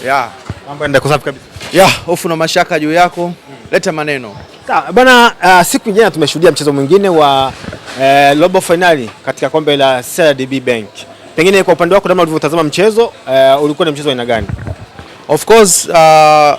Mambo yanaenda kwa safi kabisa. Hofu na mashaka juu yako. Leta maneno. Sawa, bwana, siku nyingine tumeshuhudia mchezo mwingine wa robo finali katika kombe la CRDB Bank. Pengine kwa upande wako, namna ulivyotazama mchezo, ulikuwa ni mchezo aina gani? Of course,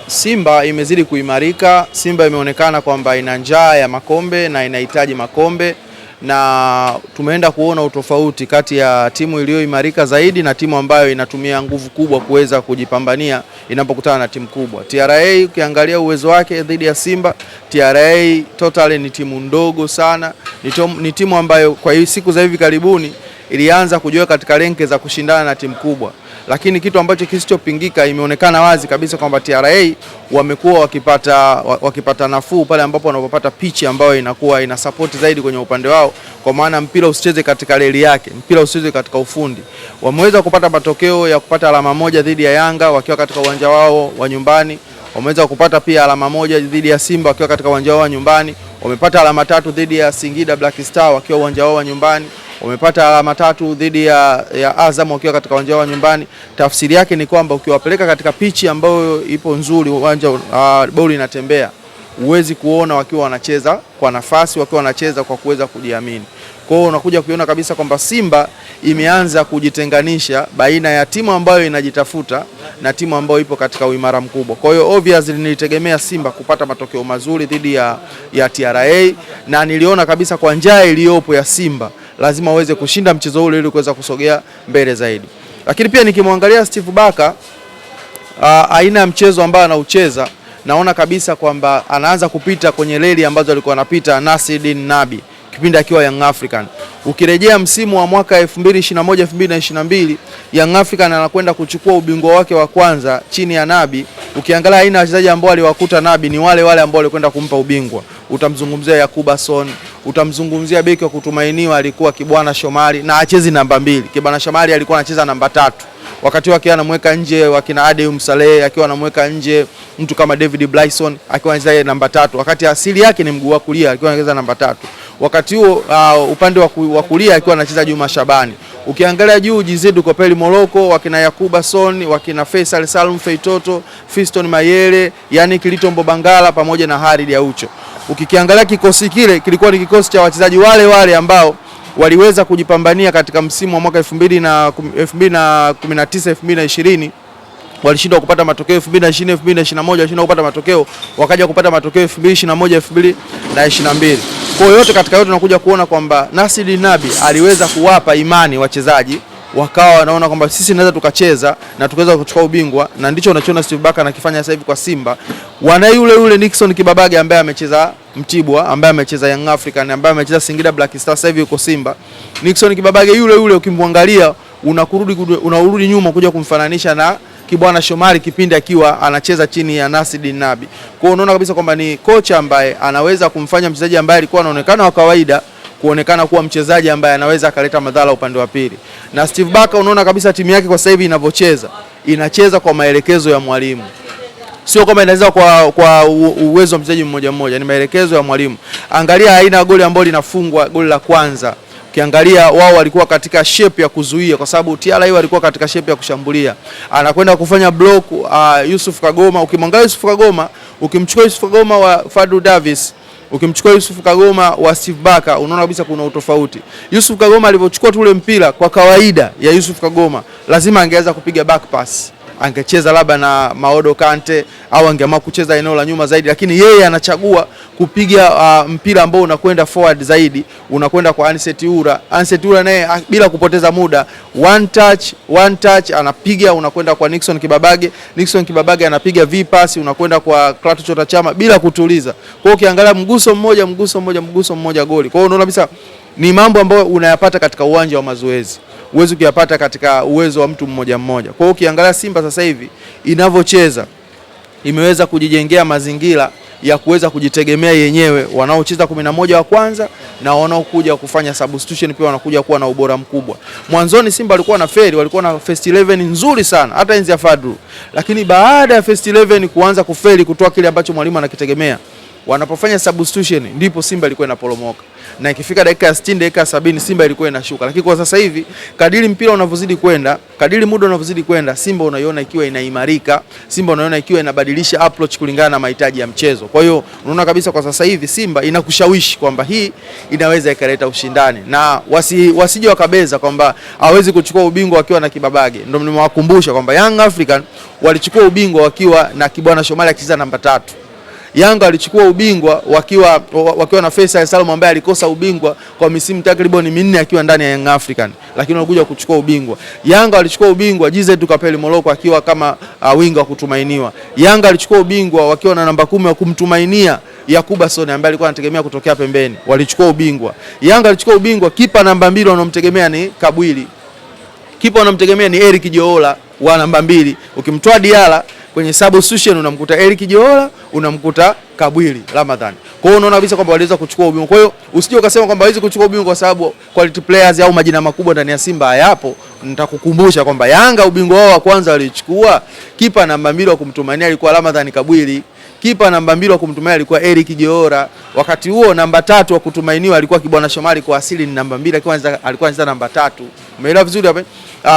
Simba imezidi kuimarika. Simba imeonekana kwamba ina njaa ya makombe na inahitaji makombe, na tumeenda kuona utofauti kati ya timu iliyoimarika zaidi na timu ambayo inatumia nguvu kubwa kuweza kujipambania inapokutana na timu kubwa. TRA ukiangalia uwezo wake dhidi ya Simba, TRA totally ni timu ndogo sana, ni timu ambayo kwa siku za hivi karibuni ilianza kujiweka katika renke za kushindana na timu kubwa. Lakini kitu ambacho kisichopingika, imeonekana wazi kabisa kwamba TRA wamekuwa wakipata nafuu pale ambapo wanapopata pitch ambayo inakuwa ina support zaidi kwenye upande wao, kwa maana mpira usicheze katika reli yake, mpira usicheze katika ufundi. Wameweza kupata matokeo ya kupata alama moja dhidi ya Yanga wakiwa katika uwanja wao wa nyumbani. Wameweza kupata pia alama moja dhidi ya Simba wakiwa katika uwanja wao wa nyumbani. Wamepata alama 3 dhidi ya Singida Black Star wakiwa uwanja wao wa nyumbani. Wamepata alama 3 dhidi ya Azam wakiwa katika uwanja wa nyumbani. Tafsiri yake ni kwamba ukiwapeleka katika pichi ambayo ipo nzuri, uwanja boli inatembea, huwezi kuona wakiwa wanacheza kwa nafasi, wakiwa wanacheza kwa kuweza kujiamini. Kwa hiyo unakuja kuiona kabisa kwamba Simba imeanza kujitenganisha baina ya timu ambayo inajitafuta na timu ambayo ipo katika uimara mkubwa. Kwa hiyo obviously nilitegemea Simba kupata matokeo mazuri dhidi ya TRA, na niliona kabisa kwa njaa iliyopo ya Simba lazima waweze kushinda mchezo ule ili kuweza kusogea mbele zaidi. Lakini pia nikimwangalia Steve Barker, aina ya mchezo ambao anaucheza, naona kabisa kwamba anaanza kupita kwenye reli ambazo alikuwa anapita Nasreddine Nabi kipindi akiwa Young African. Ukirejea msimu wa mwaka 2021-2022, Young African anakwenda kuchukua ubingwa wake wa kwanza chini ya Nabi. Ukiangalia aina ya wachezaji ambao aliwakuta Nabi ni wale ambao walikwenda kumpa ubingwa. Utamzungumzia Yakuba Son, utamzungumzia beki wa kutumainiwa alikuwa Kibwana Shomari, na achezi namba 2. Kibwana Shomari alikuwa anacheza namba 3. Wakati wake anamweka nje wakina Adeum Saleh, akiwa anamweka nje mtu kama David Blyson akiwa anacheza namba 3. Wakati asili yake ni mguu wa kulia, alikuwa anacheza namba 3. Wakati huo upande wa kulia alikuwa anacheza Juma Shabani. Ukiangalia juu Jizidu Kopeli Moroko, wakina Yakuba Son, wakina Faisal Salum Feitoto, Fiston Mayele, yani Kilito Mbobangala pamoja na Harid Aucho. Ukikiangalia kikosi kile kilikuwa ni kikosi cha wachezaji wale ambao waliweza kujipambania katika msimu wa mwaka 2019-2020. Walishindwa kupata matokeo 2020-2021, walishindwa kupata matokeo, wakaja kupata matokeo 2021-2022. Kwa hiyo yote katika yote tunakuja kuona kwamba Nasreddine Nabi aliweza kuwapa imani wachezaji, wakawa wanaona kwamba sisi tunaweza tukacheza na tukaweza kuchukua ubingwa, na ndicho unachoona Steve Barker anakifanya sasa hivi kwa Simba. Wana yule Nixon Kibabage ambaye amecheza Mtibwa, ambaye amecheza Young African, ambaye amecheza Singida Black Star, sasa hivi yuko Simba. Nixon Kibabage yule ukimwangalia unarudi nyuma kuja kumfananisha na Kibwana Shomari kipindi akiwa anacheza chini ya Nasreddine Nabi. Kwa hiyo unaona kabisa kwamba ni kocha ambaye anaweza kumfanya mchezaji ambaye alikuwa anaonekana wa kawaida kuonekana kuwa mchezaji ambaye anaweza akaleta madhara upande wa pili. Na Steve Barker unaona kabisa timu yake kwa sasa hivi inavyocheza, inacheza kwa maelekezo ya mwalimu. Sio kama inaweza kwa uwezo wa mchezaji mmoja, ni maelekezo ya mwalimu. Angalia aina ya goli ambalo linafungwa, goli la kwanza. Ukiangalia wao walikuwa katika shape ya kuzuia, kwa sababu TRA walikuwa katika shape ya kushambulia. Anakwenda kufanya block Yusuf Kagoma. Ukimwangalia Yusuf Kagoma, ukimchukua Yusuf Kagoma wa Fadlu Davis, ukimchukua Yusuf Kagoma wa Steve Barker, unaona kabisa kuna utofauti. Yusuf Kagoma alipochukua ule mpira, kwa kawaida ya Yusuf Kagoma lazima angeweza kupiga back pass, angecheza labda na Maodo Kante au angeamua kucheza eneo la nyuma zaidi, lakini yeye anachagua kupiga mpira ambao unakwenda forward zaidi, unakwenda kwa Anset Ura. Anset Ura naye bila kupoteza muda, one touch anapiga, unakwenda kwa Nixon Kibabage. Nixon Kibabage anapiga V-pass, unakwenda kwa Klato Chota Chama bila kutuliza. Kwa hiyo ukiangalia mguso mmoja goli. Kwa hiyo unaona kabisa ni mambo ambayo unayapata katika uwanja wa mazoezi, uwezo kuyapata katika uwezo wa mtu mmoja. Kwa hiyo ukiangalia Simba sasa hivi inavyocheza, imeweza kujijengea mazingira ya kuweza kujitegemea yenyewe. Wanaocheza 11 wa kwanza na wanaokuja kufanya substitution pia wanakuja kuwa na ubora mkubwa. Mwanzoni Simba walikuwa na feri, walikuwa na first 11 nzuri sana hata enzi ya Fadlu. Lakini baada ya first 11 kuanza kufeli kutoa kile ambacho mwalimu anakitegemea, wanapofanya substitution ndipo Simba ilikuwa inaporomoka, na ikifika dakika ya 60, dakika ya 70 Simba ilikuwa inashuka. Lakini kwa sasa hivi kadiri mpira unavyozidi kwenda, kadiri muda unavyozidi kwenda, Simba unaiona ikiwa inaimarika, Simba unaiona ikiwa inabadilisha approach kulingana na mahitaji ya mchezo. Kwa hiyo unaona kabisa kwa sasa hivi Simba inakushawishi kwamba hii inaweza ikaleta ushindani, na wasije wakabeza kwamba hawezi kuchukua ubingwa wakiwa na Kibabage. Ndio nimewakumbusha kwamba Young African walichukua ubingwa wakiwa na Kibwana Shomari akicheza namba 3. Yanga alichukua ubingwa wakiwa na Faisal Salum ambaye alikosa ubingwa kwa misimu takriban 4 akiwa ndani ya Young African, lakini walikuja kuchukua ubingwa. Yanga walichukua ubingwa Jize Tukapeli Moloko akiwa kama winga wa kutumainiwa. Yanga alichukua ubingwa wakiwa na namba 10 wa kumtumainia Yakuba Sone ambaye alikuwa anategemea kutokea pembeni, walichukua ubingwa. Yanga alichukua ubingwa kipa namba 2 wanaomtegemea ni Kabwili. Kipa wanamtegemea ni Eric Joola wa namba 2. Ukimtoa Diala kwenye substitution unamkuta Eric Joola, unamkuta Kabwili Ramadhan. Kwa hiyo unaona kabisa kwamba waliweza kuchukua ubingwa. Kwa hiyo usije ukasema kwamba hawezi kuchukua ubingwa kwa sababu quality players au majina makubwa ndani ya Simba hayapo. Nitakukumbusha kwamba Yanga ubingwa wao wa kwanza walichukua kipa namba 2 wa kumtumania alikuwa Ramadhan Kabwili. Kipa namba 2 wa kumtumania alikuwa Eric Joola. Wakati huo namba 3 wa kutumainiwa alikuwa Kibwana Shomari, kwa asili ni namba 2, alikuwa anacheza namba 3. Umeelewa vizuri hapa?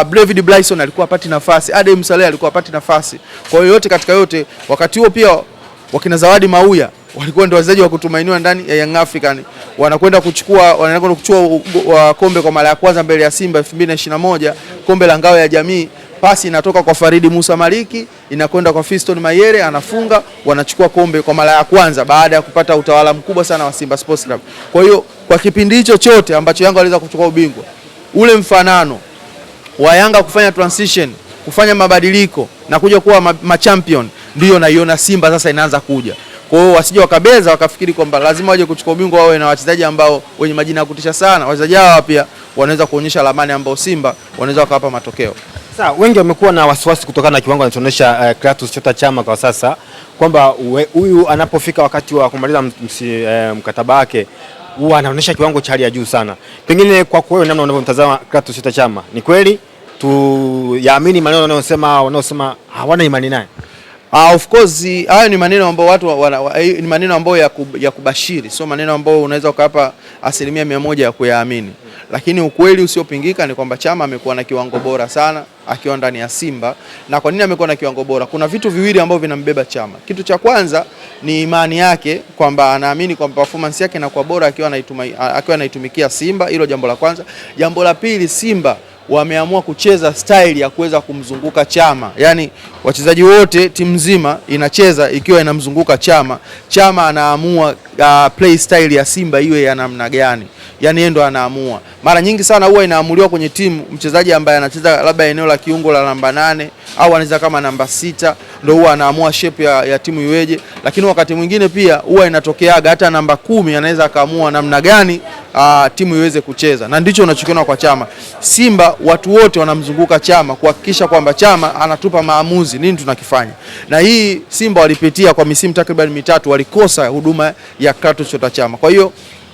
David Blyson alikuwa apati nafasi, Adem Saleh alikuwa apati nafasi. Kwa hiyo yote katika yote, wakati huo pia wakina Zawadi Mauya walikuwa ndio wachezaji wa kutumainiwa ndani ya Young African. Wanakwenda kuchukua kombe kwa mara ya kwanza mbele ya Simba 2021, kombe la ngao ya jamii. Pasi inatoka kwa Faridi Musa Maliki, inakwenda kwa Fiston Mayere, anafunga, wanachukua kombe kwa mara ya kwanza baada ya kupata utawala mkubwa sana wa Simba Sports Club. Kwa hiyo kwa kipindi hicho chote ambacho Yanga waliweza kuchukua ubingwa, ule mfanano wa Yanga kufanya transition, kufanya mabadiliko na kuja kuwa machampion, ndio naiona Simba sasa inaanza kuja. Kwa hiyo wasije wakabeza wakafikiri kwamba lazima waje kuchukua ubingwa wawe na wachezaji ambao wenye majina ya kutisha sana. Wachezaji hao pia wanaweza kuonyesha lamani ambao Simba wanaweza wakawapa matokeo. Sasa wengi wamekuwa na wasiwasi kutokana na kiwango anachoonyesha Clatous Chota Chama kwa sasa, kwamba huyu anapofika wakati wa kumaliza mkataba wake huwa anaonyesha kiwango cha hali ya juu sana. Pengine kwa wewe namna unavyomtazama Clatous Chota Chama, ni kweli tuyaamini maneno wanaosema hawana imani naye? Of course hayo ni maneno ambayo watu ni maneno ambayo ya kubashiri, sio maneno ambayo unaweza ukapa 100% ya kuyaamini. Lakini ukweli usiopingika ni kwamba Chama amekuwa na kiwango bora sana akiwa ndani ya Simba. Na kwa nini amekuwa na kiwango bora? Kuna vitu viwili ambavyo vinambeba Chama. Kitu cha kwanza ni imani yake, kwamba anaamini kwamba performance yake inakuwa bora akiwa anaitumikia Simba. Hilo jambo la kwanza. Jambo la pili, Simba wameamua kucheza style ya kuweza kumzunguka Chama. Yaani wachezaji wote, timu nzima inacheza ikiwa inamzunguka Chama. Chama anaamua play style ya Simba iwe ya namna gani. Yaani yeye ndo anaamua. Mara nyingi sana huwa inaamuliwa kwenye timu mchezaji ambaye anacheza labda eneo la kiungo la namba 8 au anaweza kama namba 6, ndio huwa anaamua shape ya timu iweje. Lakini wakati mwingine pia huwa inatokeaga hata namba 10 anaweza akaamua namna gani timu iweze kucheza. Na ndicho unachokiona kwa Chama. Simba watu wote wanamzunguka Chama kuhakikisha kwamba Chama anatupa maamuzi nini tunakifanya. Na hii Simba walipitia kwa misimu takriban 3, walikosa huduma ya Clatous Chota Chama. Kwa hiyo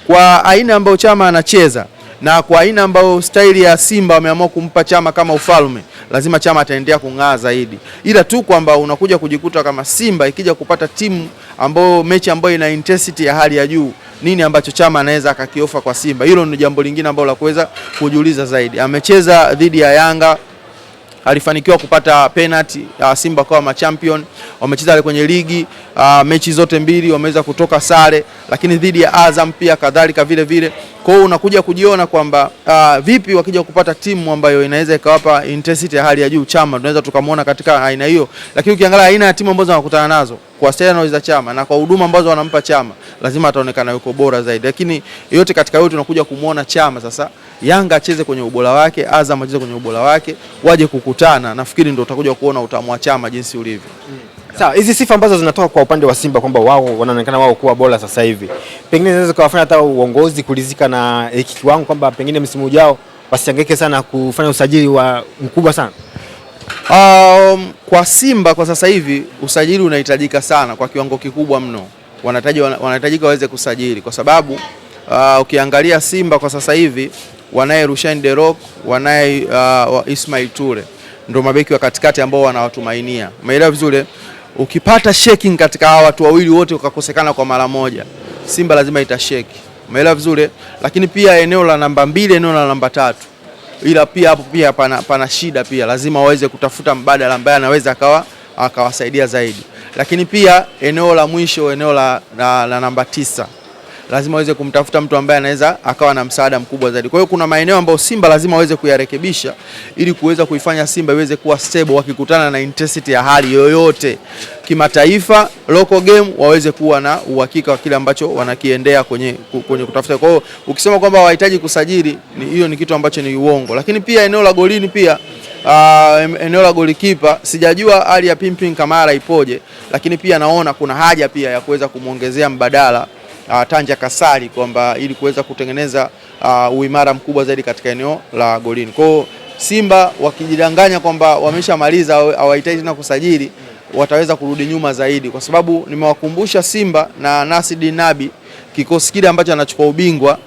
kwa aina ambayo Chama anacheza na kwa aina ambayo style ya Simba wameamua kumpa Chama kama ufalme, lazima Chama ataendelea kung'aa zaidi. Ila tu kwamba unakuja kujikuta kama Simba ikija kupata timu ambayo mechi ambayo ina intensity ya hali ya juu, nini ambacho Chama anaweza akakiofa kwa Simba. Hilo ni jambo lingine ambalo la kuweza kujiuliza zaidi. Amecheza dhidi ya Yanga, alifanikiwa kupata penalty, Simba kwa machampion. Wamecheza kwenye ligi, mechi zote mbili wameweza kutoka sare, lakini dhidi ya Azam pia kadhalika vile vile. Kwa hiyo unakuja kujiona kwamba vipi wakija kupata timu ambayo inaweza ikawapa intensity ya hali ya juu Chama, tunaweza tukamwona katika aina hiyo. Lakini ukiangalia aina ya timu ambazo wanakutana nazo kwa style za Chama na kwa huduma ambazo wanampa Chama, lazima ataonekana yuko bora zaidi. Lakini yote katika yote tunakuja kumuona Chama sasa, Yanga acheze kwenye ubora wake, Azam acheze kwenye ubora wake, waje kukutana, nafikiri ndio utakuja kuona utamu wa Chama jinsi ulivyo. Sawa, hizi sifa ambazo zinatoka kwa upande wa Simba kwamba wao wanaonekana wao kuwa bora sasa hivi, pengine zinaweza kuwafanya hata uongozi kulizika na hiki kiwango kwamba pengine msimu ujao wasihangaike sana kufanya usajili wa mkubwa sana. Kwa Simba kwa sasa hivi usajili unahitajika sana kwa kiwango kikubwa mno. Wanahitajika waweze kusajili kwa sababu ukiangalia Simba kwa sasa hivi wanaye Rushain De Rock, wanaye Ismail Ture, ndio mabeki wa katikati ambao wanawatumainia. Umeelewa vizuri? ukipata shaking katika hawa watu wawili wote ukakosekana kwa mara moja, Simba lazima itasheki. Umeelewa vizuri? Lakini pia eneo la namba 2, eneo la namba 3, ila pia hapo pia pana shida pia, lazima waweze kutafuta mbadala ambaye anaweza akawasaidia zaidi. Lakini pia eneo la mwisho, eneo la namba 9, lazima waweze kumtafuta mtu ambaye anaweza akawa na msaada mkubwa zaidi. Kwa hiyo kuna maeneo ambayo Simba lazima waweze kuyarekebisha ili kuweza kuifanya Simba iweze kuwa stable wakikutana na intensity ya hali yoyote kimataifa, local game, waweze kuwa na uhakika wa kile ambacho wanakiendea kwenye kutafuta. Kwa hiyo ukisema kwamba hawahitaji kusajili, hiyo ni kitu ambacho ni uongo. Lakini pia eneo la golini pia, eneo la golikipa sijajua hali ya Pimpin Kamara ipoje, lakini pia naona kuna haja pia ya kuweza kumuongezea mbadala Tanja Kasari, kwamba ili kuweza kutengeneza uimara mkubwa zaidi katika eneo la golini. Kwa hiyo Simba wakijidanganya kwamba wameshamaliza hawahitaji tena kusajili, wataweza kurudi nyuma zaidi, kwa sababu nimewakumbusha Simba na Nasreddine Nabi kikosi kile ambacho anachukua ubingwa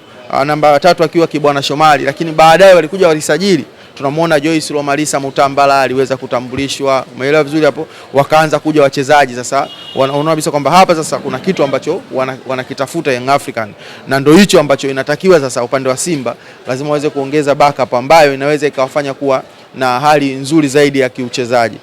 namba 3 akiwa Kibwana Shomari, lakini baadaye walikuja walisajili. Tunamuona Joyce Lomalisa Mutambala aliweza kutambulishwa, umeelewa vizuri hapo, wakaanza kuja wachezaji sasa, unaona kabisa kwamba hapa sasa kuna kitu ambacho wanakitafuta Young African, na ndio hicho ambacho inatakiwa sasa. Upande wa Simba lazima waweze kuongeza backup ambayo inaweza ikawafanya kuwa na hali nzuri zaidi ya kiuchezaji.